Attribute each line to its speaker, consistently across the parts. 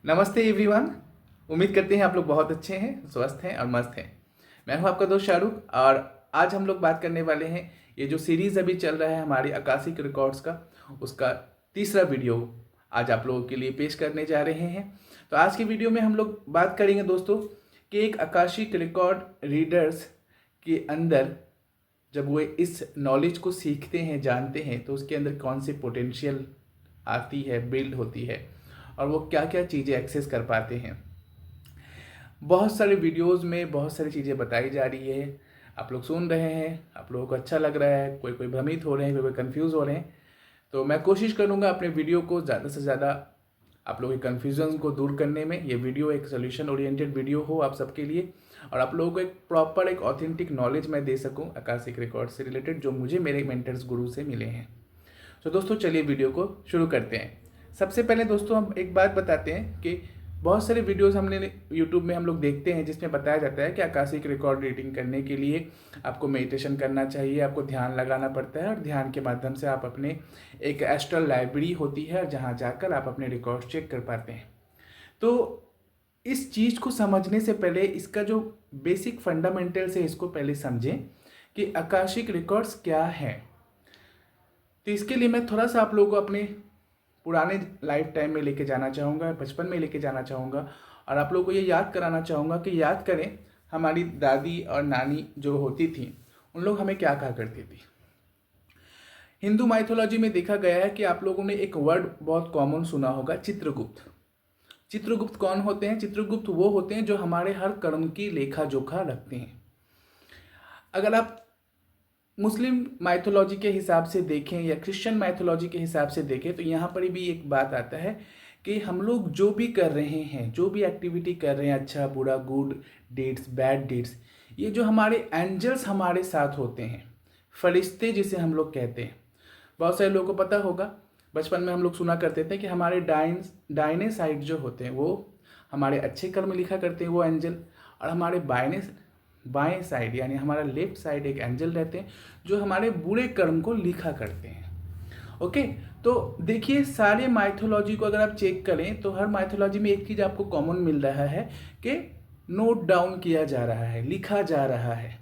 Speaker 1: नमस्ते एवरीवन। उम्मीद करते हैं आप लोग बहुत अच्छे हैं, स्वस्थ हैं और मस्त हैं। मैं हूं आपका दोस्त शाहरुख और आज हम लोग बात करने वाले हैं ये जो सीरीज़ अभी चल रहा है हमारी आकाशिक रिकॉर्ड्स का, उसका तीसरा वीडियो आज आप लोगों के लिए पेश करने जा रहे हैं। तो आज की वीडियो में हम लोग बात करेंगे दोस्तों कि एक आकाशिक रिकॉर्ड रीडर्स के अंदर जब वो इस नॉलेज को सीखते हैं, जानते हैं, तो उसके अंदर कौन सी पोटेंशियल आती है, बिल्ड होती है और वो क्या क्या चीज़ें एक्सेस कर पाते हैं। बहुत सारे वीडियोस में बहुत सारी चीज़ें बताई जा रही है, आप लोग सुन रहे हैं, आप लोगों को अच्छा लग रहा है, कोई कोई भ्रमित हो रहे हैं, कोई कोई कन्फ्यूज़ हो रहे हैं। तो मैं कोशिश करूँगा अपने वीडियो को ज़्यादा से ज़्यादा आप लोगों के कन्फ्यूज़न को दूर करने में। ये वीडियो एक सोल्यूशन ओरिएंटेड वीडियो हो आप सबके लिए और आप लोगों को एक प्रॉपर एक ऑथेंटिक नॉलेज मैं दे सकूँ आकाशिक रिकॉर्ड से रिलेटेड, जो मुझे मेरे मेंटर्स गुरु से मिले हैं। तो दोस्तों चलिए वीडियो को शुरू करते हैं। सबसे पहले दोस्तों हम एक बात बताते हैं कि बहुत सारे वीडियोस हमने यूट्यूब में हम लोग देखते हैं जिसमें बताया जाता है कि आकाशिक रिकॉर्ड रीडिंग करने के लिए आपको मेडिटेशन करना चाहिए, आपको ध्यान लगाना पड़ता है और ध्यान के माध्यम से आप अपने एक एस्ट्रल लाइब्रेरी होती है जहाँ जाकर आप अपने रिकॉर्ड चेक कर पाते हैं। तो इस चीज़ को समझने से पहले इसका जो बेसिक फंडामेंटल्स है इसको पहले समझें कि आकाशिक रिकॉर्ड्स क्या है। तो इसके लिए मैं थोड़ा सा आप लोगों को अपने पुराने लाइफ टाइम में लेके जाना चाहूँगा, बचपन में लेके जाना चाहूँगा और आप लोगों को ये याद कराना चाहूँगा कि याद करें हमारी दादी और नानी जो होती थी उन लोग हमें क्या कहा करती थी। हिंदू माइथोलॉजी में देखा गया है कि आप लोगों ने एक वर्ड बहुत कॉमन सुना होगा, चित्रगुप्त। चित्रगुप्त कौन होते हैं? चित्रगुप्त वो होते हैं जो हमारे हर कर्म की लेखा जोखा रखते हैं। अगर आप मुस्लिम माइथोलॉजी के हिसाब से देखें या क्रिश्चियन माइथोलॉजी के हिसाब से देखें तो यहाँ पर भी एक बात आता है कि हम लोग जो भी कर रहे हैं, जो भी एक्टिविटी कर रहे हैं, अच्छा बुरा, गुड डीड्स, बैड डीड्स, ये जो हमारे एंजल्स हमारे साथ होते हैं, फरिश्ते जिसे हम लोग कहते हैं। बहुत सारे लोगों को पता होगा, बचपन में हम लोग सुना करते थे कि हमारे दाहिने साइड जो होते हैं वो हमारे अच्छे कर्म लिखा करते हैं वो एंजल, और हमारे बाएं साइड यानी हमारा लेफ्ट साइड एक एंजल रहते हैं जो हमारे बुरे कर्म को लिखा करते हैं। ओके, तो देखिए सारे माइथोलॉजी को अगर आप चेक करें तो हर माइथोलॉजी में एक चीज़ आपको कॉमन मिल रहा है कि नोट डाउन किया जा रहा है, लिखा जा रहा है।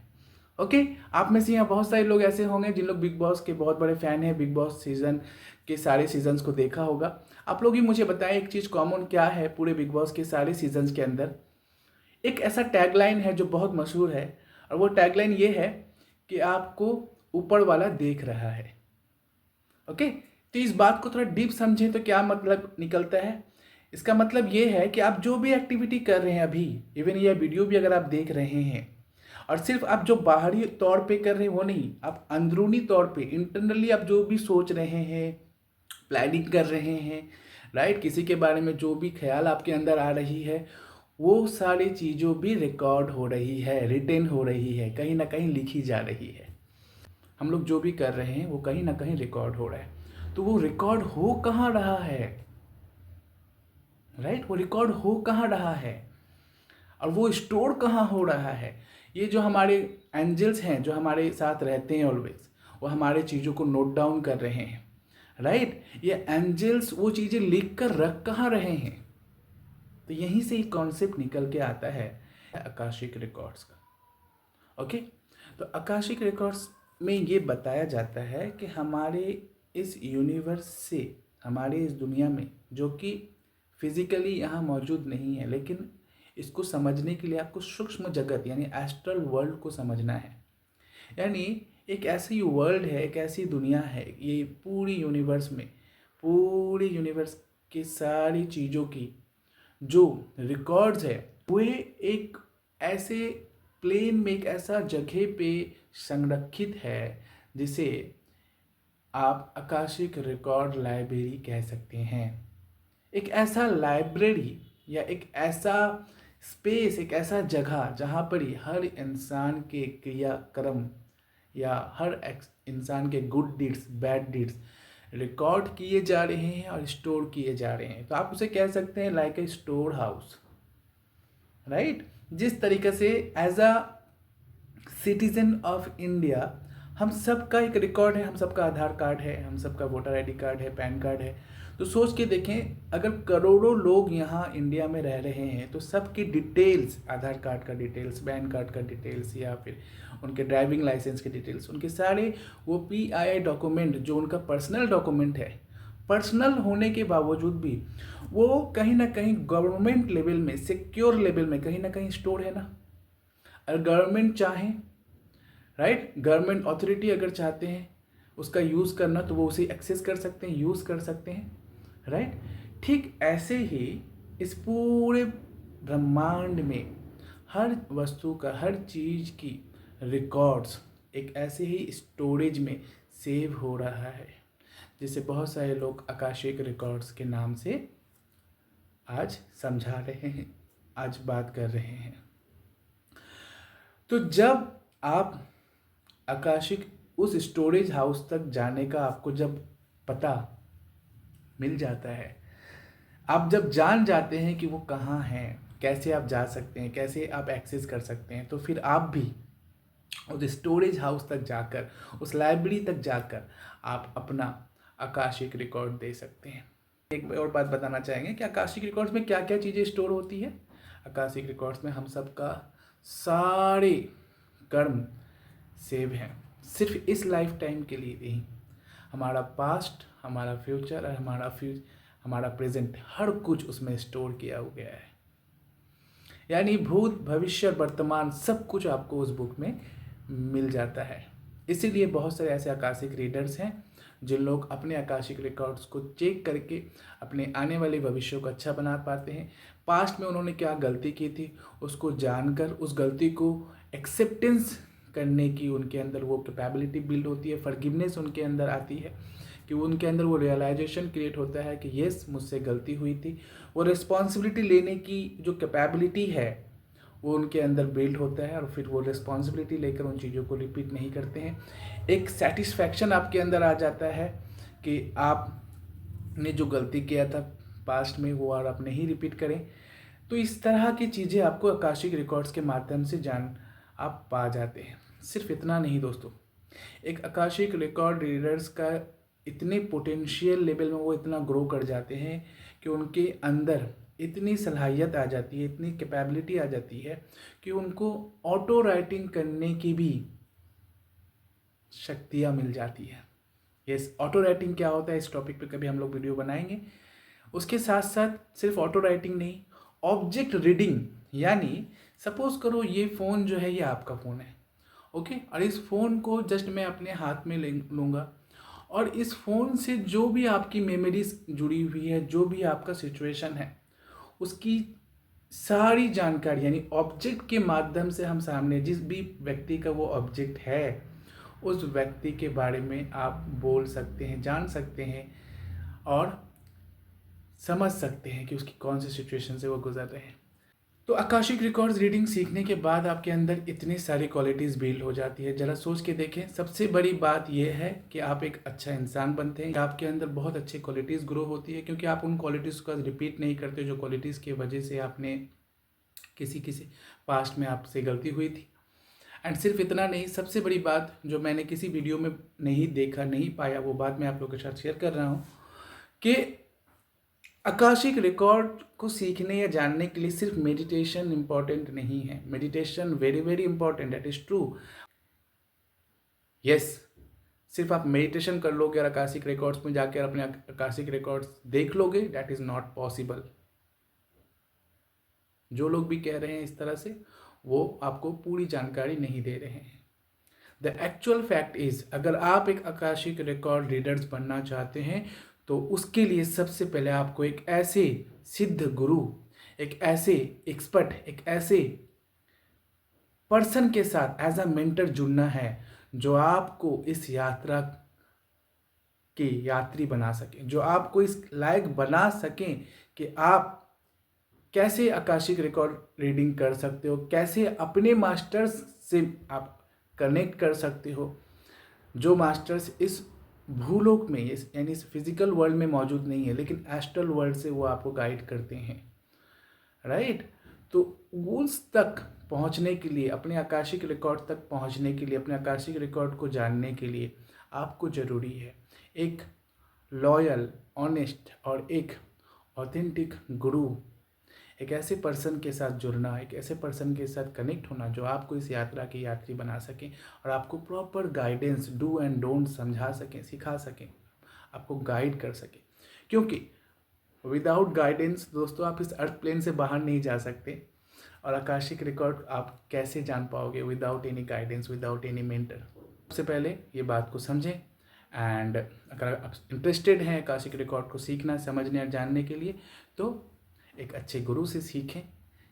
Speaker 1: ओके, आप में से यहाँ बहुत सारे लोग ऐसे होंगे जिन लोग बिग बॉस के बहुत बड़े फैन हैं, बिग बॉस सीजन के सारे सीजन्स को देखा होगा। आप लोग ही मुझे बताएं एक चीज़ कॉमन क्या है पूरे बिग बॉस के सारे सीजन्स के अंदर। एक ऐसा टैगलाइन है जो बहुत मशहूर है और वो टैगलाइन ये है कि आपको ऊपर वाला देख रहा है। ओके, तो इस बात को थोड़ा डीप समझें तो क्या मतलब निकलता है। इसका मतलब ये है कि आप जो भी एक्टिविटी कर रहे हैं अभी, इवन ये वीडियो भी अगर आप देख रहे हैं, और सिर्फ आप जो बाहरी तौर पे कर रहे हैं वो नहीं, आप अंदरूनी तौर पे इंटरनली आप जो भी सोच रहे हैं, प्लानिंग कर रहे हैं, राइट, किसी के बारे में जो भी ख्याल आपके अंदर आ रही है, वो सारी चीज़ों भी रिकॉर्ड हो रही है, रिटेन हो रही है, कहीं ना कहीं लिखी जा रही है। हम लोग जो भी कर रहे हैं वो कहीं ना कहीं रिकॉर्ड हो रहा है। तो वो रिकॉर्ड हो कहाँ रहा है, राइट, वो रिकॉर्ड हो कहाँ रहा है और वो स्टोर कहाँ हो रहा है। ये जो हमारे एंजल्स हैं जो हमारे साथ रहते हैं ऑलवेज, वो हमारे चीज़ों को नोट डाउन कर रहे हैं, राइट। ये एंजल्स वो चीज़ें लिख कर रख कहाँ रहे हैं। तो यहीं से एक कॉन्सेप्ट निकल के आता है आकाशिक रिकॉर्ड्स का। ओके, तो आकाशिक रिकॉर्ड्स में ये बताया जाता है कि हमारे इस यूनिवर्स से, हमारे इस दुनिया में, जो कि फिजिकली यहाँ मौजूद नहीं है, लेकिन इसको समझने के लिए आपको सूक्ष्म जगत यानी एस्ट्रल वर्ल्ड को समझना है। यानी एक ऐसी वर्ल्ड है, एक ऐसी दुनिया है, ये पूरी यूनिवर्स में, पूरी यूनिवर्स की सारी चीज़ों की जो रिकॉर्ड्स है वे एक ऐसे प्लेन में, एक ऐसा जगह पे संरक्षित है जिसे आप आकाशिक रिकॉर्ड लाइब्रेरी कह सकते हैं। एक ऐसा लाइब्रेरी या एक ऐसा स्पेस, एक ऐसा जगह जहाँ पर ही हर इंसान के क्रियाक्रम या हर इंसान के good deeds, bad deeds record किए जा रहे हैं और स्टोर किए जा रहे हैं। तो आप उसे कह सकते हैं like a store house, right. जिस तरीके से as a citizen of India हम सबका एक रिकॉर्ड है, हम सबका आधार कार्ड है, हम सबका वोटर आईडी कार्ड है, पैन कार्ड है। तो सोच के देखें, अगर करोड़ों लोग यहाँ इंडिया में रह रहे हैं तो सबकी डिटेल्स, आधार कार्ड का डिटेल्स, पैन कार्ड का डिटेल्स, या फिर उनके ड्राइविंग लाइसेंस के डिटेल्स, उनके सारे वो PII डॉक्यूमेंट जो उनका पर्सनल डॉक्यूमेंट है, पर्सनल होने के बावजूद भी वो कहीं ना कहीं गवर्नमेंट लेवल में, सिक्योर लेवल में कहीं ना कहीं स्टोर है ना। अगर गवर्नमेंट चाहे, राइट, गवर्नमेंट अथॉरिटी अगर चाहते हैं उसका यूज़ करना तो वो उसे एक्सेस कर सकते हैं, यूज़ कर सकते हैं, राइट। ठीक ऐसे ही इस पूरे ब्रह्मांड में हर वस्तु का, हर चीज़ की रिकॉर्ड्स एक ऐसे ही स्टोरेज में सेव हो रहा है, जिसे बहुत सारे लोग आकाशिक रिकॉर्ड्स के नाम से आज समझा रहे हैं, आज बात कर रहे हैं। तो जब आप आकाशिक उस स्टोरेज हाउस तक जाने का आपको जब पता मिल जाता है, आप जब जान जाते हैं कि वो कहाँ है, कैसे आप जा सकते हैं, कैसे आप एक्सेस कर सकते हैं, तो फिर आप भी उस स्टोरेज हाउस तक जाकर, उस लाइब्रेरी तक जाकर आप अपना आकाशिक रिकॉर्ड दे सकते हैं। एक और बात बताना चाहेंगे कि आकाशिक रिकॉर्ड्स में क्या क्या चीज़ें स्टोर होती है। आकाशिक रिकॉर्ड्स में हम सबका सारे कर्म सेव हैं, सिर्फ इस लाइफ टाइम के लिए नहीं। हमारा पास्ट, हमारा फ्यूचर और हमारा प्रेजेंट, हर कुछ उसमें स्टोर किया हो गया है। यानी भूत, भविष्य, वर्तमान सब कुछ आपको उस बुक में मिल जाता है। इसीलिए बहुत सारे ऐसे आकाशिक रीडर्स हैं जिन लोग अपने आकाशिक रिकॉर्ड्स को चेक करके अपने आने वाले भविष्य को अच्छा बना पाते हैं। पास्ट में उन्होंने क्या गलती की थी उसको जानकर उस गलती को एक्सेप्टेंस करने की उनके अंदर वो कैपेबिलिटी बिल्ड होती है, फॉरगिवनेस उनके अंदर आती है, कि उनके अंदर वो रियलाइजेशन क्रिएट होता है कि येस, मुझसे गलती हुई थी। वो रिस्पॉन्सिबिलिटी लेने की जो कैपेबिलिटी है वो उनके अंदर बिल्ड होता है, और फिर वो रिस्पॉन्सिबिलिटी लेकर उन चीज़ों को रिपीट नहीं करते हैं। एक सेटिस्फैक्शन आपके अंदर आ जाता है कि आपने जो गलती किया था पास्ट में वो और आप नहीं रिपीट करें। तो इस तरह की चीज़ें आपको आकाशिक रिकॉर्ड्स के माध्यम से आप पा जाते हैं। सिर्फ इतना नहीं दोस्तों, एक आकाशिक रिकॉर्ड रीडर्स का इतने पोटेंशियल लेवल में वो इतना ग्रो कर जाते हैं कि उनके अंदर इतनी सलाहियत आ जाती है, इतनी कैपेबिलिटी आ जाती है कि उनको ऑटो राइटिंग करने की भी शक्तियाँ मिल जाती है। यस, ऑटो राइटिंग क्या होता है इस टॉपिक पे कभी हम लोग वीडियो बनाएंगे। उसके साथ साथ सिर्फ ऑटो राइटिंग नहीं, ऑब्जेक्ट रीडिंग, यानी सपोज करो ये फ़ोन जो है ये आपका फ़ोन है, ओके, और इस फ़ोन को जस्ट मैं अपने हाथ में लूँगा और इस फ़ोन से जो भी आपकी मेमोरीज जुड़ी हुई है, जो भी आपका सिचुएशन है, उसकी सारी जानकारी यानी ऑब्जेक्ट के माध्यम से हम सामने जिस भी व्यक्ति का वो ऑब्जेक्ट है उस व्यक्ति के बारे में आप बोल सकते हैं, जान सकते हैं और समझ सकते हैं कि उसकी कौन सी सिचुएशन से वो गुजर रहे हैं। तो आकाशिक रिकॉर्ड्स रीडिंग सीखने के बाद आपके अंदर इतनी सारी क्वालिटीज़ बिल्ड हो जाती है। ज़रा सोच के देखें, सबसे बड़ी बात यह है कि आप एक अच्छा इंसान बनते हैं, आपके अंदर बहुत अच्छी क्वालिटीज़ ग्रो होती है, क्योंकि आप उन क्वालिटीज़ को रिपीट नहीं करते जो क्वालिटीज़ की वजह से आपने किसी पास्ट में आपसे गलती हुई थी। एंड सिर्फ इतना नहीं, सबसे बड़ी बात जो मैंने किसी वीडियो में नहीं देखा, नहीं पाया, वो बात मैं आप लोगों के साथ शेयर कर रहा हूँ कि आकाशिक रिकॉर्ड को सीखने या जानने के लिए सिर्फ मेडिटेशन इम्पॉर्टेंट नहीं है। Meditation very very important, that is true. Yes, सिर्फ आप मेडिटेशन कर लोगे और आकाशिक रिकॉर्ड्स में जाकर अपने आकाशिक रिकॉर्ड्स देख लोगे, दैट इज नॉट पॉसिबल। जो लोग भी कह रहे हैं इस तरह से वो आपको पूरी जानकारी नहीं दे रहे हैं। द एक्चुअल फैक्ट इज, अगर आप एक आकाशिक रिकॉर्ड रीडर्स बनना चाहते हैं तो उसके लिए सबसे पहले आपको एक ऐसे सिद्ध गुरु, एक ऐसे एक्सपर्ट, एक ऐसे पर्सन के साथ एज अ मेंटर जुड़ना है जो आपको इस यात्रा के यात्री बना सके, जो आपको इस लायक बना सकें कि आप कैसे आकाशिक रिकॉर्ड रीडिंग कर सकते हो, कैसे अपने मास्टर्स से आप कनेक्ट कर सकते हो, जो मास्टर्स इस भूलोक में यानी इस फिजिकल वर्ल्ड में मौजूद नहीं है लेकिन एस्ट्रल वर्ल्ड से वो आपको गाइड करते हैं, राइट। तो उस तक पहुंचने के लिए, अपने आकाशिक रिकॉर्ड तक पहुंचने के लिए, अपने आकाशिक रिकॉर्ड को जानने के लिए आपको ज़रूरी है एक लॉयल, ऑनेस्ट और एक ऑथेंटिक गुरु, एक ऐसे पर्सन के साथ जुड़ना, एक ऐसे पर्सन के साथ कनेक्ट होना जो आपको इस यात्रा की यात्री बना सके और आपको proper guidance, do and don't समझा सकें, सिखा सकें, आपको गाइड कर सके। क्योंकि विदाउट गाइडेंस दोस्तों आप इस अर्थ प्लेन से बाहर नहीं जा सकते, और आकाशिक रिकॉर्ड आप कैसे जान पाओगे without any guidance, without any mentor. सबसे पहले ये बात को समझें, एंड अगर आप इंटरेस्टेड हैं आकाशिक रिकॉर्ड को सीखना, समझने और जानने के लिए, तो एक अच्छे गुरु से सीखें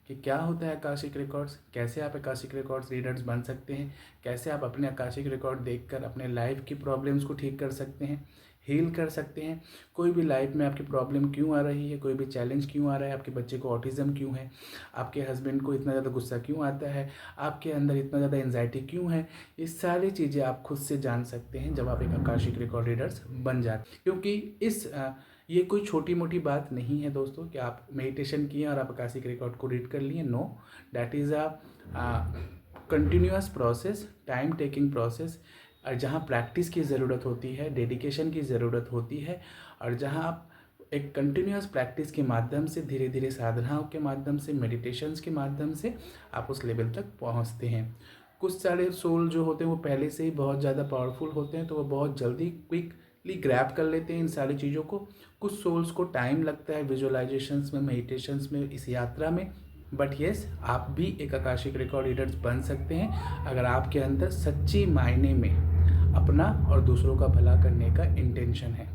Speaker 1: कि क्या होता है आकाशिक रिकॉर्ड्स, कैसे आप आकाशिक रिकॉर्ड्स रीडर्स बन सकते हैं, कैसे आप अपने आकाशिक रिकॉर्ड देखकर अपने लाइफ की प्रॉब्लम्स को ठीक कर सकते हैं, हील कर सकते हैं। कोई भी लाइफ में आपकी प्रॉब्लम क्यों आ रही है, कोई भी चैलेंज क्यों आ रहा है, आपके बच्चे को ऑटिज़म क्यों है, आपके हस्बैंड को इतना ज़्यादा गुस्सा क्यों आता है, आपके अंदर इतना ज़्यादा एंजाइटी क्यों है, ये सारी चीज़ें आप खुद से जान सकते हैं जब आप एक आकाशिक रिकॉर्ड रीडर्स बन जाते हैं। क्योंकि ये कोई छोटी मोटी बात नहीं है दोस्तों कि आप मेडिटेशन किए और आप आकाशिक रिकॉर्ड को रीड कर लिए। No, that is a continuous process, time taking process, और जहाँ प्रैक्टिस की ज़रूरत होती है, डेडिकेशन की ज़रूरत होती है, और जहाँ आप एक कंटिन्यूअस प्रैक्टिस के माध्यम से, धीरे धीरे साधनाओं के माध्यम से, मेडिटेशंस के माध्यम से आप उस लेवल तक पहुँचते हैं। कुछ सारे सोल जो होते हैं वो पहले से ही बहुत ज़्यादा पावरफुल होते हैं, तो वो बहुत जल्दी क्विकली ग्रैब कर लेते हैं इन सारी चीज़ों को। कुछ सोल्स को टाइम लगता है विजुअलाइजेशंस में, मेडिटेशंस में, इस यात्रा में। बट येस, आप भी एक आकाशिक रिकॉर्ड रीडर्स बन सकते हैं अगर आपके अंदर सच्ची मायने में अपना और दूसरों का भला करने का इंटेंशन है।